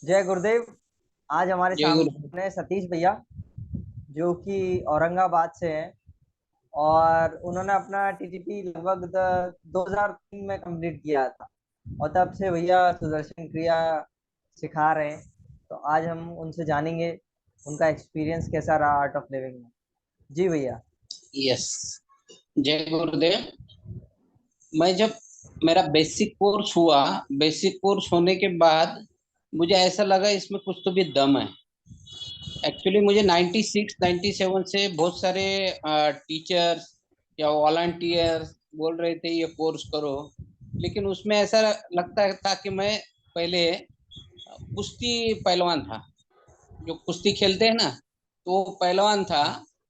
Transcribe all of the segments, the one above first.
जय गुरुदेव। आज हमारे जय गुरु। सामने सतीश भैया, जो कि औरंगाबाद से हैं। और उन्होंने अपना टीटीपी लगभग 2003 में कंप्लीट किया था। और तब से भैया सुदर्शन क्रिया सिखा रहे हैं। तो आज हम उनसे जानेंगे उनका एक्सपीरियंस कैसा रहा आर्ट ऑफ लिविंग में। जी भैया। यस। जय गुरुदेव। मैं जब मेरा बेसिक कोर्स हुआ, बेसिक कोर्स होने के बाद मुझे ऐसा लगा इसमें कुछ तो भी दम है। एक्चुअली मुझे 96 97 से बहुत सारे टीचर्स या वॉलंटियर्स बोल रहे थे ये कोर्स करो, लेकिन उसमें ऐसा लगता था कि मैं पहले कुश्ती पहलवान था। जो कुश्ती खेलते हैं ना, तो वो पहलवान था।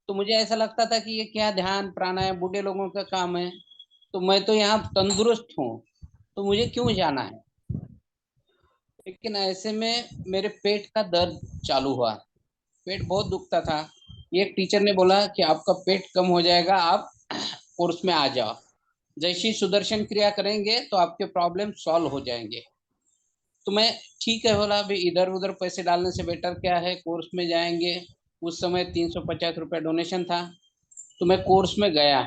तो मुझे ऐसा लगता था कि ये क्या ध्यान प्राणायाम बूढ़े लोगों का काम है। तो मैं तो यहाँ तंदुरुस्त हूँ, तो मुझे क्यों जाना है। लेकिन ऐसे में मेरे पेट का दर्द चालू हुआ। पेट बहुत दुखता था। एक टीचर ने बोला कि आपका पेट कम हो जाएगा, आप कोर्स में आ जाओ। जैसे ही सुदर्शन क्रिया करेंगे तो आपके प्रॉब्लम सॉल्व हो जाएंगे। तो मैं ठीक है बोला, अभी इधर उधर पैसे डालने से बेटर क्या है, कोर्स में जाएंगे। उस समय 350 रुपया डोनेशन था। तो मैं कोर्स में गया।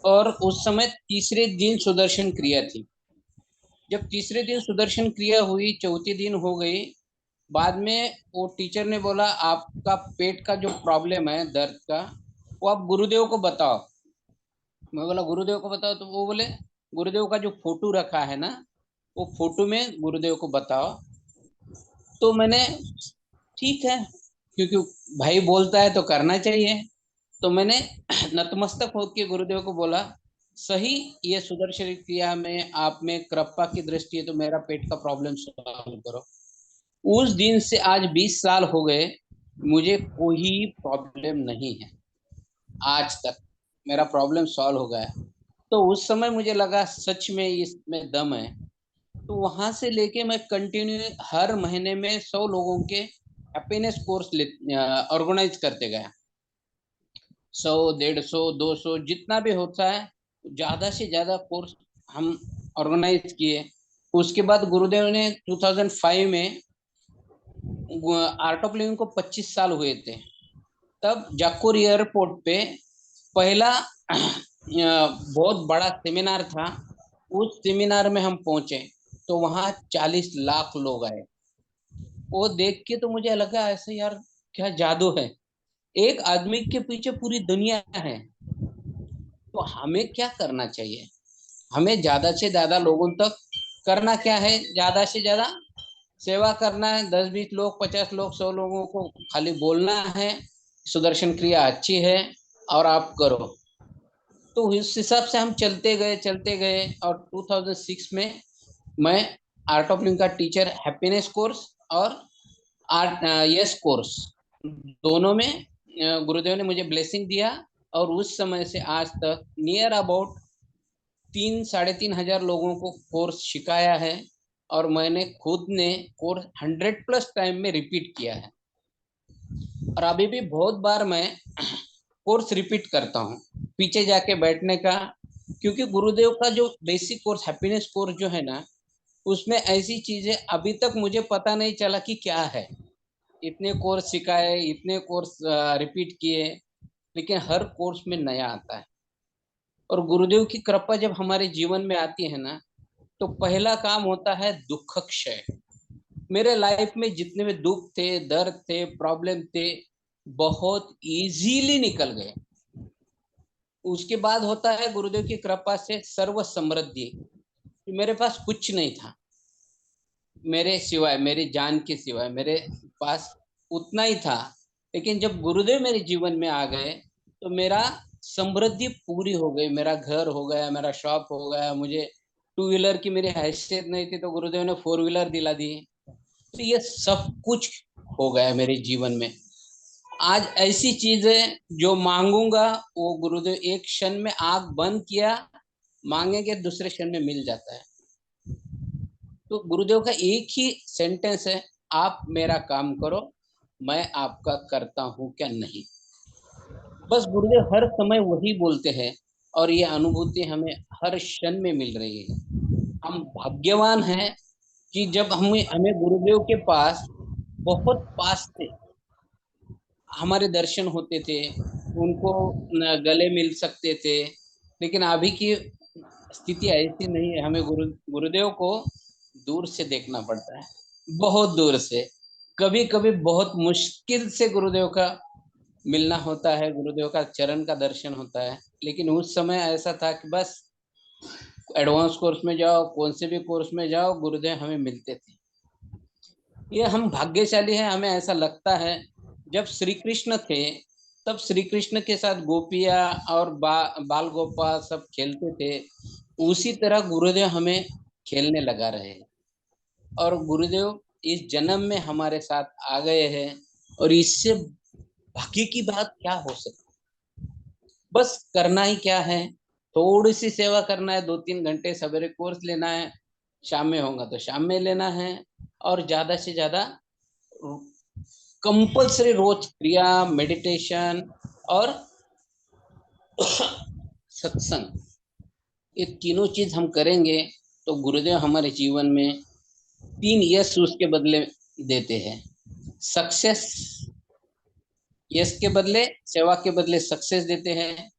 और उस समय तीसरे दिन सुदर्शन क्रिया थी। जब तीसरे दिन सुदर्शन क्रिया हुई, चौथे दिन हो गई। बाद में वो टीचर ने बोला आपका पेट का जो प्रॉब्लम है दर्द का, वो आप गुरुदेव को बताओ। मैं बोला गुरुदेव को बताओ, तो वो बोले गुरुदेव का जो फोटो रखा है ना, वो फोटो में गुरुदेव को बताओ। तो मैंने, ठीक है, क्योंकि भाई बोलता है तो करना चाहिए। तो मैंने नतमस्तक होकर गुरुदेव को बोला, सही, ये सुदर्शन क्रिया में आप में कृपा की दृष्टि है तो मेरा पेट का प्रॉब्लम सॉल्व करो। उस दिन से आज 20 साल हो गए, मुझे कोई प्रॉब्लम नहीं है। आज तक मेरा प्रॉब्लम सॉल्व हो गया। तो उस समय मुझे लगा सच में इसमें दम है। तो वहां से लेके मैं कंटिन्यू हर महीने में 100 लोगों के हैप्पीनेस कोर्स ऑर्गेनाइज करते गया। 100, 150, 200 जितना भी होता है, ज्यादा से ज्यादा कोर्स हम ऑर्गेनाइज किए। उसके बाद गुरुदेव ने 2005 में, आर्ट ऑफ लिविंग को 25 साल हुए थे, तब जाकोर एयरपोर्ट पे पहला बहुत बड़ा सेमिनार था। उस सेमिनार में हम पहुंचे, तो वहाँ 40 लाख लोग आए। वो देख के तो मुझे लगा ऐसे यार, क्या जादू है। एक आदमी के पीछे पूरी दुनिया है। तो हमें क्या करना चाहिए, हमें ज्यादा से ज्यादा लोगों तक करना क्या है, ज्यादा से ज्यादा सेवा करना है। 10 20 लोग, 50 लोग, 100 लोगों को खाली बोलना है सुदर्शन क्रिया अच्छी है और आप करो। तो इस हिसाब से हम चलते गए। और 2006 में मैं आर्ट ऑफ लिविंग का टीचर, हैप्पीनेस कोर्स और आर्ट यस कोर्स, दोनों में गुरुदेव ने मुझे ब्लेसिंग दिया। और उस समय से आज तक नियर अबाउट 3 साढ़े 3 हजार लोगों को कोर्स सिखाया है। और मैंने खुद ने कोर्स 100+ टाइम में रिपीट किया है। और अभी भी बहुत बार मैं कोर्स रिपीट करता हूँ पीछे जाके बैठने का। क्योंकि गुरुदेव का जो बेसिक कोर्स हैप्पीनेस कोर्स जो है ना, उसमें ऐसी चीजें अभी तक मुझे पता नहीं चला कि क्या है। इतने कोर्स सिखाए, इतने कोर्स रिपीट किए, लेकिन हर कोर्स में नया आता है। और गुरुदेव की कृपा जब हमारे जीवन में आती है ना, तो पहला काम होता है दुख क्षय। मेरे लाइफ में जितने भी दुख थे, दर्द थे, प्रॉब्लम थे, बहुत इजीली निकल गए। उसके बाद होता है गुरुदेव की कृपा से सर्व समृद्धि। मेरे पास कुछ नहीं था, मेरे सिवाय, मेरी जान के सिवाय मेरे पास उतना ही था। लेकिन जब गुरुदेव मेरे जीवन में आ गए, तो मेरा समृद्धि पूरी हो गई। मेरा घर हो गया, मेरा शॉप हो गया। मुझे टू व्हीलर की मेरी हैसियत नहीं थी, तो गुरुदेव ने फोर व्हीलर दिला दी। तो ये सब कुछ हो गया मेरे जीवन में। आज ऐसी चीजें जो मांगूंगा, वो गुरुदेव एक क्षण में आंख बंद किया, मांगेंगे दूसरे क्षण में मिल जाता है। तो गुरुदेव का एक ही सेंटेंस है, आप मेरा काम करो, मैं आपका करता हूं क्या नहीं। बस गुरुदेव हर समय वही बोलते हैं। और ये अनुभूति हमें हर क्षण में मिल रही है। हम भाग्यवान हैं कि जब हमें हमें गुरुदेव के पास बहुत पास से हमारे दर्शन होते थे, उनको गले मिल सकते थे। लेकिन अभी की स्थिति ऐसी नहीं है, हमें गुरुदेव को दूर से देखना पड़ता है, बहुत दूर से। कभी कभी बहुत मुश्किल से गुरुदेव का मिलना होता है, गुरुदेव का चरण का दर्शन होता है। लेकिन उस समय ऐसा था कि बस एडवांस कोर्स में जाओ, कौन से भी कोर्स में जाओ, गुरुदेव हमें मिलते थे। ये हम भाग्यशाली हैं, हमें ऐसा लगता है। जब श्री कृष्ण थे, तब श्री कृष्ण के साथ गोपियां और बाल गोपाल सब खेलते थे, उसी तरह गुरुदेव हमें खेलने लगा रहे। और गुरुदेव इस जन्म में हमारे साथ आ गए हैं, और इससे भाग्य की बात क्या हो सकती। बस करना ही क्या है, थोड़ी सी सेवा करना है, 2-3 घंटे सवेरे कोर्स लेना है, शाम में होगा तो शाम में लेना है। और ज्यादा से ज्यादा कंपल्सरी रोज क्रिया, मेडिटेशन और सत्संग, ये तीनों चीज हम करेंगे तो गुरुदेव हमारे जीवन में 3 यश उसके बदले देते हैं। सक्सेस, यश के बदले, सेवा के बदले सक्सेस देते हैं।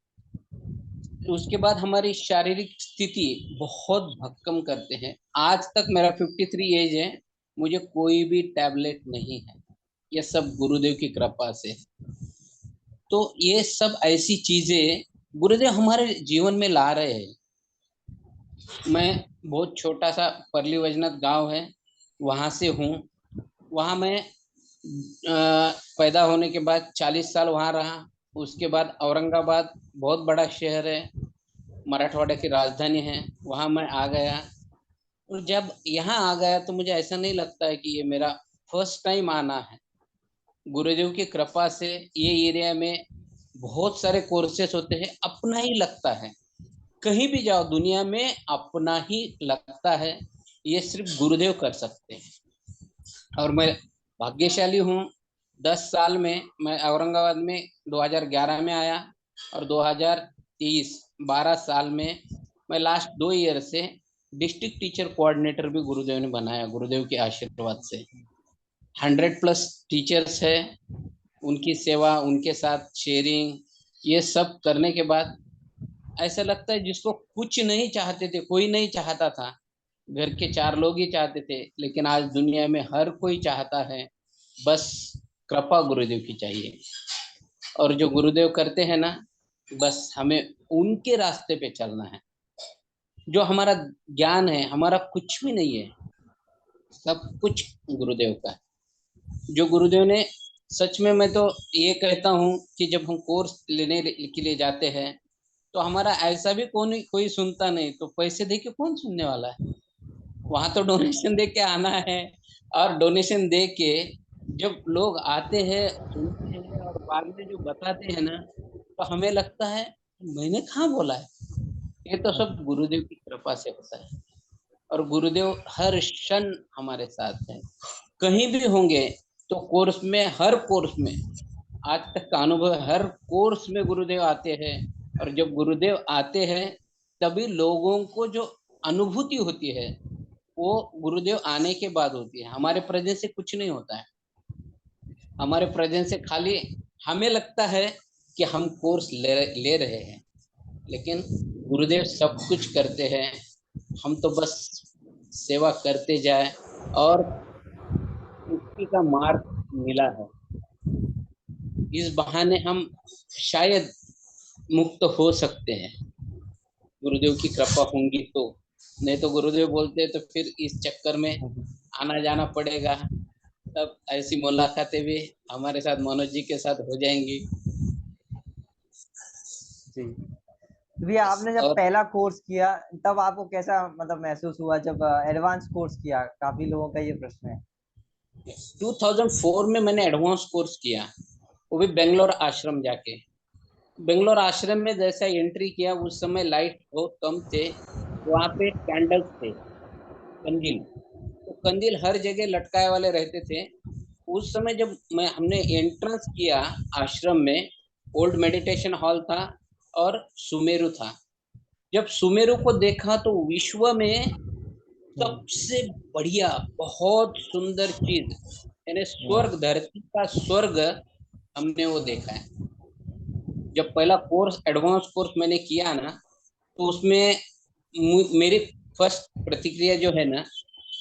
उसके बाद हमारी शारीरिक स्थिति बहुत भक्कम करते हैं। आज तक मेरा 53 एज है, मुझे कोई भी टैबलेट नहीं है, ये सब गुरुदेव की कृपा से। तो ये सब ऐसी चीजें गुरुदेव हमारे जीवन में ला रहे हैं। मैं बहुत छोटा सा परली वैजनाथ गांव है, वहां से हूँ। वहां मैं पैदा होने के बाद 40 साल वहां रहा। उसके बाद औरंगाबाद बहुत बड़ा शहर है, मराठवाड़ा की राजधानी है, वहां मैं आ गया। और जब यहाँ आ गया तो मुझे ऐसा नहीं लगता है कि ये मेरा फर्स्ट टाइम आना है। गुरुदेव की कृपा से ये एरिया में बहुत सारे कोर्सेस होते हैं, अपना ही लगता है। कहीं भी जाओ दुनिया में अपना ही लगता है, ये सिर्फ गुरुदेव कर सकते हैं। और मैं भाग्यशाली हूँ, 10 साल में मैं औरंगाबाद में 2011 में आया, और 2023 12 साल में मैं लास्ट 2 ईयर से डिस्ट्रिक्ट टीचर कोऑर्डिनेटर भी गुरुदेव ने बनाया, गुरुदेव के आशीर्वाद से। 100+ टीचर्स है, उनकी सेवा, उनके साथ शेयरिंग, ये सब करने के बाद ऐसा लगता है जिसको कुछ नहीं चाहते थे, कोई नहीं चाहता था, घर के 4 लोग ही चाहते थे, लेकिन आज दुनिया में हर कोई चाहता है। बस कृपा गुरुदेव की चाहिए। और जो गुरुदेव करते हैं ना, बस हमें उनके रास्ते पे चलना है। जो हमारा ज्ञान है, हमारा कुछ भी नहीं है, सब कुछ गुरुदेव का है। जो गुरुदेव ने, सच में मैं तो ये कहता हूँ कि जब हम कोर्स लेने के लिए जाते हैं, तो हमारा ऐसा भी कोई सुनता नहीं, तो पैसे दे के कौन सुनने वाला है। वहां तो डोनेशन दे के आना है। और डोनेशन दे के जब लोग आते हैं, सुनते हैं, और बाद में जो बताते हैं ना, तो हमें लगता है मैंने कहाँ बोला है। ये तो सब गुरुदेव की कृपा से होता है। और गुरुदेव हर क्षण हमारे साथ है, कहीं भी होंगे तो कोर्स में, हर कोर्स में, आज तक का अनुभव है, हर कोर्स में गुरुदेव आते हैं। और जब गुरुदेव आते हैं, तभी लोगों को जो अनुभूति होती है, वो गुरुदेव आने के बाद होती है। हमारे प्रेजेंस से कुछ नहीं होता है, हमारे प्रेजेंस से खाली हमें लगता है कि हम कोर्स ले रहे हैं, लेकिन गुरुदेव सब कुछ करते हैं। हम तो बस सेवा करते जाए, और मुक्ति का मार्ग मिला है। इस बहाने हम शायद मुक्त हो सकते हैं, गुरुदेव की कृपा होंगी तो। नहीं तो गुरुदेव बोलते तो फिर इस चक्कर में आना जाना पड़ेगा। तब ऐसी मुलाकातें भी हमारे साथ, मनोज जी के साथ हो जाएंगी। जी। तो भैया आपने जब और पहला कोर्स किया, तब आपको कैसा मतलब महसूस हुआ जब एडवांस कोर्स किया? काफी लोगों का ये प्रश्न है। 2004 में मैंने एडवांस कोर्स किया, वो भी बेंगलोर आश्रम जाके। बेंगलोर आश्रम में जैसा एंट्री किया, उस समय लाइट बहुत कम थे, वहाँ पे कैंडल्स थे, कंदील। तो कंदील हर जगह लटकाए वाले रहते थे। उस समय जब हमने एंट्रेंस किया आश्रम में, ओल्ड मेडिटेशन हॉल था और सुमेरु था। जब सुमेरु को देखा तो विश्व में सबसे बढ़िया बहुत सुंदर चीज, यानी स्वर्ग, धरती का स्वर्ग हमने वो देखा है। जब पहला कोर्स, एडवांस कोर्स मैंने किया ना, तो उसमें मेरी फर्स्ट प्रतिक्रिया जो है ना,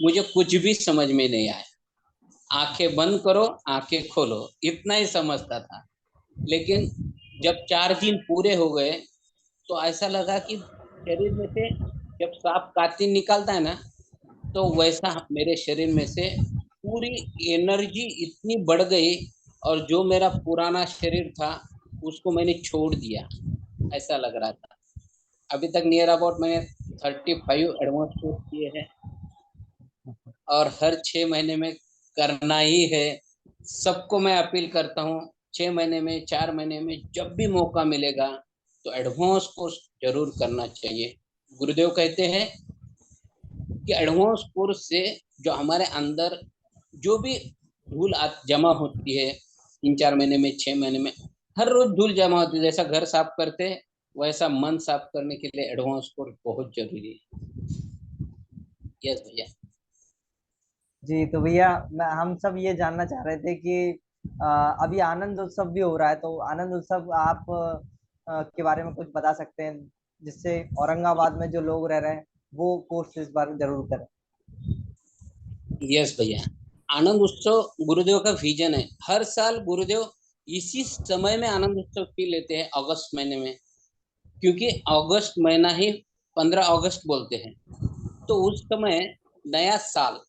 मुझे कुछ भी समझ में नहीं आया। आंखें बंद करो, आंखें खोलो, इतना ही समझता था। लेकिन जब 4 दिन पूरे हो गए तो ऐसा लगा कि शरीर में से जब सांप कातिल निकलता है ना, तो वैसा मेरे शरीर में से पूरी एनर्जी इतनी बढ़ गई, और जो मेरा पुराना शरीर था उसको मैंने छोड़ दिया, ऐसा लग रहा था। अभी तक नियर अबाउट मैंने 35 एडवांस कोर्स किए हैं, और हर 6 महीने में करना ही है। सबको मैं अपील करता हूँ, 6 महीने में, 4 महीने में, जब भी मौका मिलेगा तो एडवांस कोर्स जरूर करना चाहिए। गुरुदेव कहते हैं कि एडवांस कोर्स से जो हमारे अंदर जो भी धूल जमा होती है 3-4 महीने में, 6 महीने में, हर रोज धूल जमा होती है, जैसा घर साफ करते हैं वैसा मन साफ करने के लिए एडवांस कोर्स बहुत जरूरी है। यस भैया। जी तो भैया, हम सब ये जानना चाह रहे थे कि अभी आनंद उत्सव भी हो रहा है, तो आनंद उत्सव आप के बारे में कुछ बता सकते हैं, जिससे औरंगाबाद में जो लोग रह रहे हैं वो कोर्स इस बार जरूर करें। यस भैया, आनंद उत्सव गुरुदेव का विजन है। हर साल गुरुदेव इसी समय में आनंद उत्सव की लेते हैं, अगस्त महीने में, क्योंकि अगस्त महीना ही 15 अगस्त बोलते हैं। तो उस समय नया साल,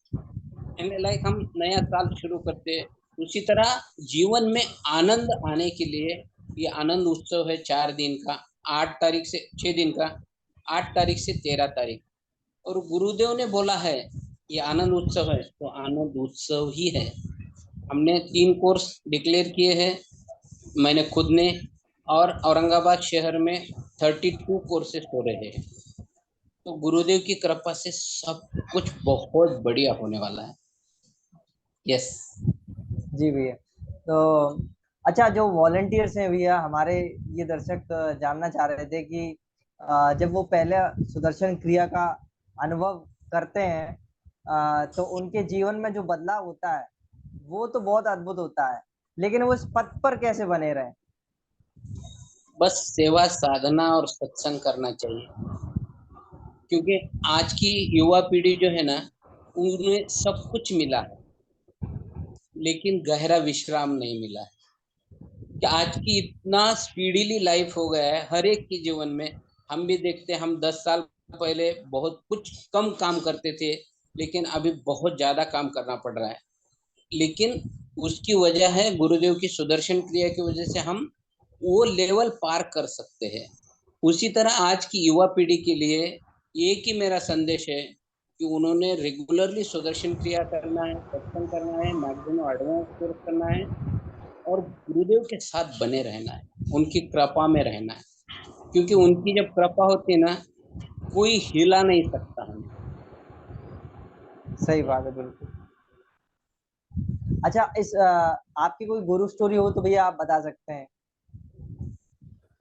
यानी लाइक हम नया साल शुरू करते हैं। उसी तरह जीवन में आनंद आने के लिए ये आनंद उत्सव है, 4 दिन का, 8 तारीख से 6 दिन का, 8 तारीख से 13 तारीख। और गुरुदेव ने बोला है ये आनंद उत्सव है, तो आनंद उत्सव ही है। हमने 3 कोर्स डिक्लेयर किए हैं, मैंने खुद ने, और औरंगाबाद शहर में 32 कोर्सेज हो रहे हैं। तो गुरुदेव की कृपा से सब कुछ बहुत बढ़िया होने वाला है। यस। जी भैया। तो अच्छा, जो वॉलंटियर्स हैं भैया हमारे, ये दर्शक जानना चाह रहे थे कि जब वो पहले सुदर्शन क्रिया का अनुभव करते हैं, तो उनके जीवन में जो बदलाव होता है वो तो बहुत अद्भुत होता है, लेकिन वो इस पथ पर कैसे बने रहे? बस सेवा, साधना और सत्संग करना चाहिए, क्योंकि आज की युवा पीढ़ी जो है ना, उन्हें सब कुछ मिला है लेकिन गहरा विश्राम नहीं मिला है। कि आज की इतना स्पीडीली लाइफ हो गया है हर एक के जीवन में। हम भी देखते हैं, हम 10 साल पहले बहुत कुछ कम काम करते थे, लेकिन अभी बहुत ज्यादा काम करना पड़ रहा है। लेकिन उसकी वजह है गुरुदेव की सुदर्शन क्रिया की वजह से हम वो लेवल पार कर सकते हैं। उसी तरह आज की युवा पीढ़ी के लिए एक ही मेरा संदेश है कि उन्होंने रेगुलरली सुदर्शन क्रिया करना है, सत्संग करना है, मैक्सिमम एडवांस कोर्स करना है, और गुरुदेव के साथ बने रहना है, उनकी कृपा में रहना है। क्योंकि उनकी जब कृपा होती है ना, कोई हिला नहीं सकता हमें। सही बात है, बिल्कुल। अच्छा, आपकी कोई गुरु स्टोरी हो तो भैया आप बता सकते हैं।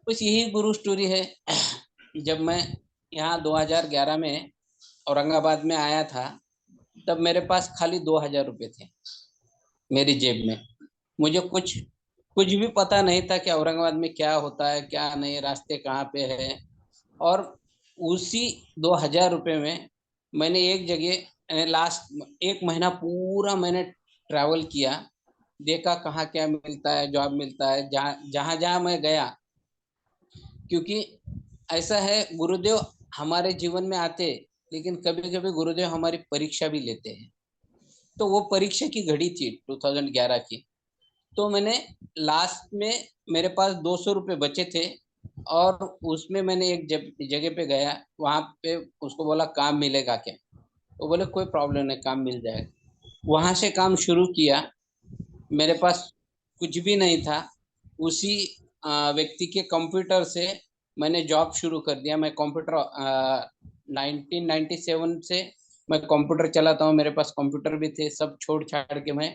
बस यही गुरु स्टोरी है। जब मैं यहाँ 2011 में औरंगाबाद में आया था, तब मेरे पास खाली 2,000 रुपये थे मेरी जेब में। मुझे कुछ कुछ भी पता नहीं था कि औरंगाबाद में क्या होता है, क्या नहीं, रास्ते कहाँ पे है। और उसी 2,000 रुपये में मैंने एक जगह, लास्ट 1 महीना पूरा मैंने ट्रैवल किया, देखा कहाँ क्या मिलता है, जॉब मिलता है, जहाँ जहाँ जहाँ मैं गया। क्योंकि ऐसा है, गुरुदेव हमारे जीवन में आते, लेकिन कभी कभी गुरुदेव हमारी परीक्षा भी लेते हैं। तो वो परीक्षा की घड़ी थी 2011 की। तो मैंने लास्ट में, मेरे पास 200 रुपये बचे थे, और उसमें मैंने एक जगह पे गया, वहां पे उसको बोला काम मिलेगा क्या। वो बोले कोई प्रॉब्लम नहीं, काम मिल जाएगा। वहां से काम शुरू किया। मेरे पास कुछ भी नहीं था, उसी व्यक्ति के कंप्यूटर से मैंने जॉब शुरू कर दिया। मैं कंप्यूटर 1997 से मैं कंप्यूटर चलाता हूँ, मेरे पास कंप्यूटर भी थे, सब छोड़ छाड़ के मैं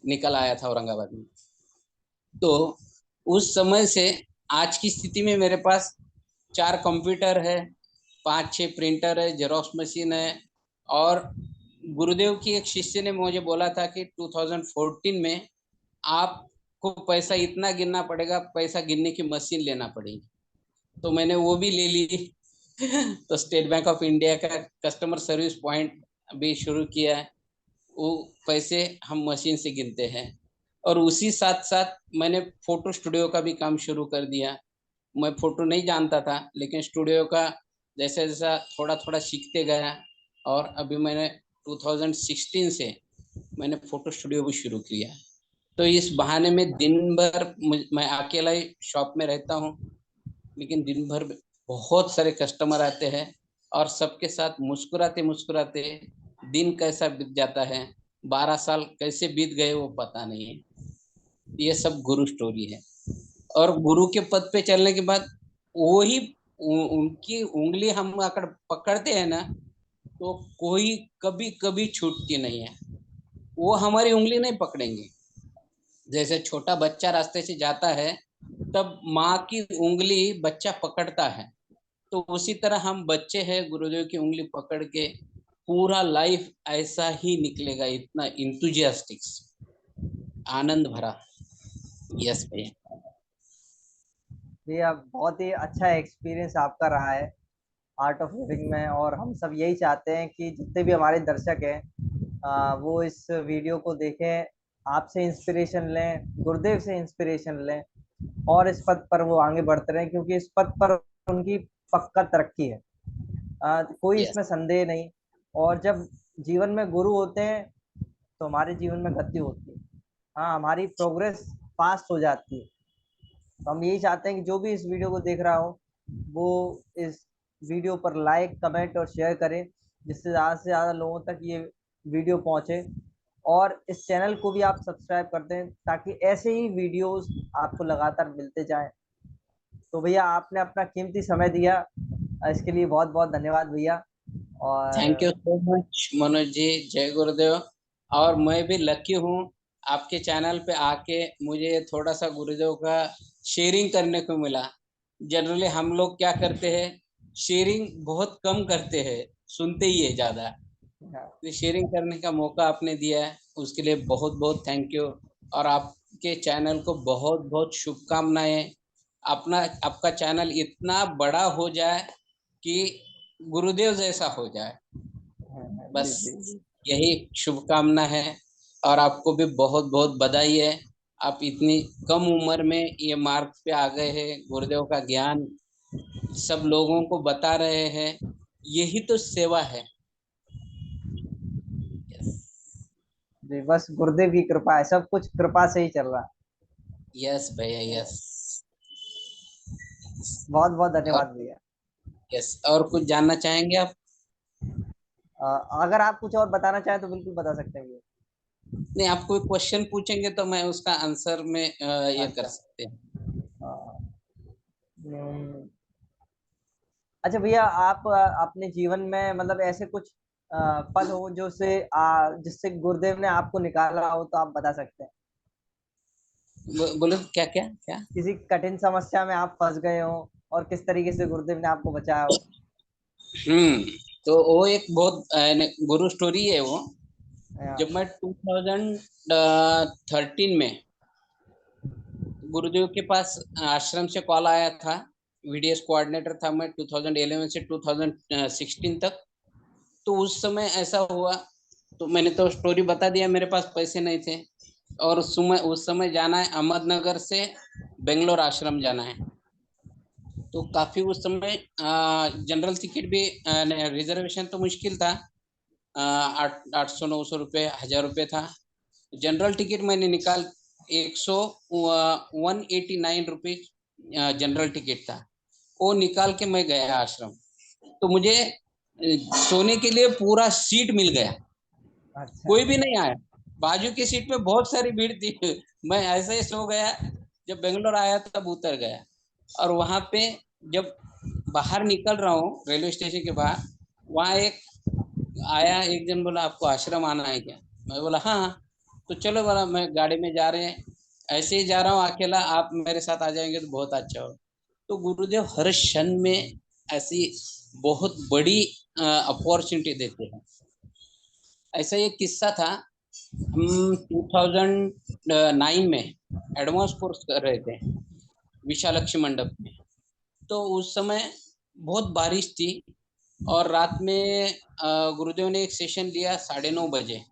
निकल आया था औरंगाबाद में। तो उस समय से आज की स्थिति में मेरे पास 4 कंप्यूटर है, 5-6 प्रिंटर है, जेरोक्स मशीन है, और गुरुदेव की एक शिष्य ने मुझे बोला था कि 2014 में आपको पैसा इतना गिनना पड़ेगा, पैसा गिनने की मशीन लेना पड़ेगी। तो मैंने वो भी ले ली। तो स्टेट बैंक ऑफ इंडिया का कस्टमर सर्विस पॉइंट भी शुरू किया है। वो पैसे हम मशीन से गिनते हैं। और उसी साथ साथ मैंने फोटो स्टूडियो का भी काम शुरू कर दिया। मैं फोटो नहीं जानता था, लेकिन स्टूडियो का जैसा जैसा थोड़ा थोड़ा सीखते गया। और अभी मैंने 2016 से मैंने फोटो स्टूडियो भी शुरू किया। तो इस बहाने में दिन भर मैं अकेला ही शॉप में रहता हूँ, लेकिन दिन भर बहुत सारे कस्टमर आते हैं और सबके साथ मुस्कुराते मुस्कुराते दिन कैसा बीत जाता है, 12 साल कैसे बीत गए वो पता नहीं है। ये सब गुरु स्टोरी है। और गुरु के पद पे चलने के बाद वही उनकी उंगली हम अगर पकड़ते हैं ना, तो कोई कभी कभी छूटती नहीं है। वो हमारी उंगली नहीं पकड़ेंगे। जैसे छोटा बच्चा रास्ते से जाता है, तब माँ की उंगली बच्चा पकड़ता है। तो उसी तरह हम बच्चे हैं, गुरुदेव की उंगली पकड़ के पूरा लाइफ ऐसा ही निकलेगा, इतना इंथुजियास्टिक्स, आनंद भरा। यस भैया। भैया बहुत ही अच्छा एक्सपीरियंस आपका रहा है आर्ट ऑफ लिविंग में, और हम सब यही चाहते हैं कि जितने भी हमारे दर्शक हैं वो इस वीडियो को देखें, आपसे इंस्पिरेशन लें, गुरुदेव से इंस्पिरेशन लें, और इस पद पर वो आगे बढ़ते रहें, क्योंकि इस पद पर उनकी पक्का तरक्की है। कोई यस। इसमें संदेह नहीं। और जब जीवन में गुरु होते हैं तो हमारे जीवन में गति होती है। हाँ, हमारी प्रोग्रेस फास्ट हो जाती है। तो हम यही चाहते हैं कि जो भी इस वीडियो को देख रहा हो वो इस वीडियो पर लाइक, कमेंट और शेयर करे, जिससे ज़्यादा से ज़्यादा लोगों तक ये वीडियो पहुंचे। और इस चैनल को भी आप सब्सक्राइब कर दें, ताकि ऐसे ही वीडियोस आपको लगातार मिलते जाएं। तो भैया, आपने अपना कीमती समय दिया, इसके लिए बहुत बहुत धन्यवाद भैया। थैंक और you so much Manoj ji. जय गुरुदेव। और मैं भी लकी हूँ, आपके चैनल पे आके मुझे थोड़ा सा गुरुदेव का शेयरिंग करने को मिला। जनरली हम लोग क्या करते हैं, शेयरिंग बहुत कम करते हैं, सुनते ही है ज्यादा। तो शेयरिंग करने का मौका आपने दिया है, उसके लिए बहुत बहुत थैंक यू। और आपके चैनल को बहुत बहुत शुभकामनाएं। अपना आपका चैनल इतना बड़ा हो जाए कि गुरुदेव जैसा हो जाए, जी बस जी जी। यही शुभकामना है। और आपको भी बहुत बहुत बधाई है। आप इतनी कम उम्र में ये मार्ग पे आ गए हैं, गुरुदेव का ज्ञान सब लोगों को बता रहे हैं। यही तो सेवा है। यस। जी, बस गुरुदेव की कृपा है, सब कुछ कृपा से ही चल रहा है। यस भैया। यस। तो बहुत बहुत और धन्यवाद भैया। यस, और कुछ जानना चाहेंगे आप? अगर आप कुछ और बताना चाहें तो बिल्कुल बता सकते हैं भैया। नहीं, आप कोई क्वेश्चन पूछेंगे तो मैं उसका आंसर में ये कर अच्छा। सकते हैं। हम्म, अच्छा भैया, आप अपने जीवन में मतलब ऐसे कुछ पल हो जो से जिससे गुरुदेव ने आपको निकाला हो, तो आप बता सकते हैं। बोलो क्या क्या क्या? किसी कठिन समस्या में आप फंस गए हो और किस तरीके से गुरुदेव ने आपको बचाया हो। हम्म। तो वो एक बहुत गुरु स्टोरी है वो। हाँ। जब मैं 2013 में गुरुदेव के पास आश्रम से कॉल आया था। वीडीएस कोऑर्डिनेटर था मैं 2011 से 2016 तक। तो उस समय ऐसा हुआ, तो मैंने तो स्टोरी बता दिया, मेरे पास पैसे नहीं थे। और उस समय जाना है अहमदनगर से बेंगलोर आश्रम जाना है। तो काफी उस समय जनरल टिकट भी रिजर्वेशन तो मुश्किल था। 800 900 रुपये 1000 रुपये था। जनरल टिकट मैंने निकाल 189 रुपीज जनरल टिकट था। वो निकाल के मैं गया आश्रम। तो मुझे सोने के लिए पूरा सीट मिल गया। अच्छा। कोई भी नहीं आया। बाजू की सीट पे बहुत सारी भीड़ थी। मैं ऐसे ही सो गया। जब बेंगलोर आया तब उतर गया। और वहां पे जब बाहर निकल रहा हूँ रेलवे स्टेशन के बाहर, वहाँ एक आया, एक जन बोला आपको आश्रम आना है क्या? मैं बोला हाँ। तो चलो बोला, मैं गाड़ी में जा रहे हैं, ऐसे ही जा रहा हूँ अकेला, आप मेरे साथ आ जाएंगे तो बहुत अच्छा हो। तो गुरुदेव हर क्षण में ऐसी बहुत बड़ी अपॉर्चुनिटी देते हैं। ऐसा ये किस्सा था। हम 2009 में एडवांस कोर्स कर रहे थे विशालक्षी मंडप में। तो उस समय बहुत बारिश थी और रात में गुरुदेव ने एक सेशन लिया 9:30 बजे।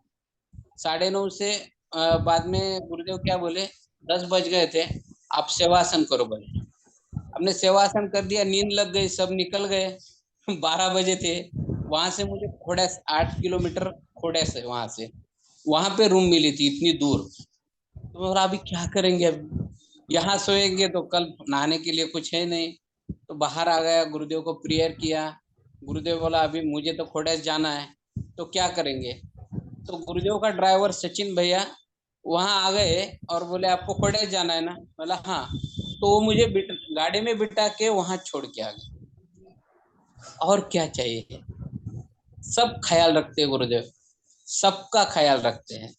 9:30 से बाद में गुरुदेव क्या बोले, 10 बज गए थे, आप सेवासन करो बोले। हमने सेवासन कर दिया, नींद लग गई, सब निकल गए। 12 बजे थे। वहां से मुझे खोड़ैस 8 किलोमीटर, खोड़ैस है वहां से, वहां पे रूम मिली थी इतनी दूर। तो मैं बोला अभी क्या करेंगे, अभी यहाँ सोएंगे तो कल नहाने के लिए कुछ है नहीं। तो बाहर आ गया, गुरुदेव को प्रेयर किया। गुरुदेव बोला अभी मुझे तो खोड़ैस जाना है, तो क्या करेंगे। तो गुरुदेव का ड्राइवर सचिन भैया वहां आ गए और बोले आपको खोड़ैस जाना है ना, बोला हाँ। तो वो मुझे गाड़ी में बिठा के वहां छोड़ के आ गए। और क्या चाहिए। सब ख्याल रखते हैं गुरुदेव, सबका ख्याल रखते हैं।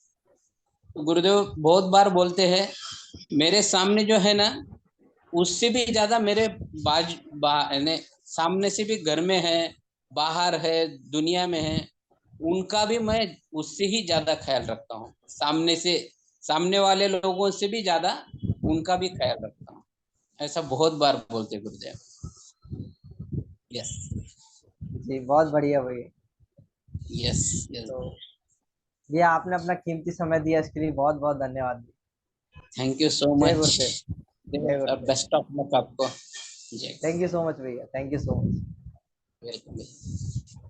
तो गुरुदेव बहुत बार बोलते हैं मेरे सामने जो है ना, उससे भी ज्यादा मेरे यानी सामने से भी घर में है, बाहर है, दुनिया में है, उनका भी मैं उससे ही ज्यादा ख्याल रखता हूँ। सामने से, सामने वाले लोगों से भी ज्यादा उनका भी ख्याल रखता हूँ। ऐसा बहुत बार बोलते गुरुदेव। यस। जी बहुत बढ़िया भैया। यस। यस। तो भैया आपने अपना कीमती समय दिया, इसके लिए बहुत बहुत धन्यवाद। थैंक यू सो जय मच। गुरुदेव। जय गुरुदेव। बेस्ट ऑफ लक आपको। जय। थैंक यू सो मच भैया, thank you so much. Welcome.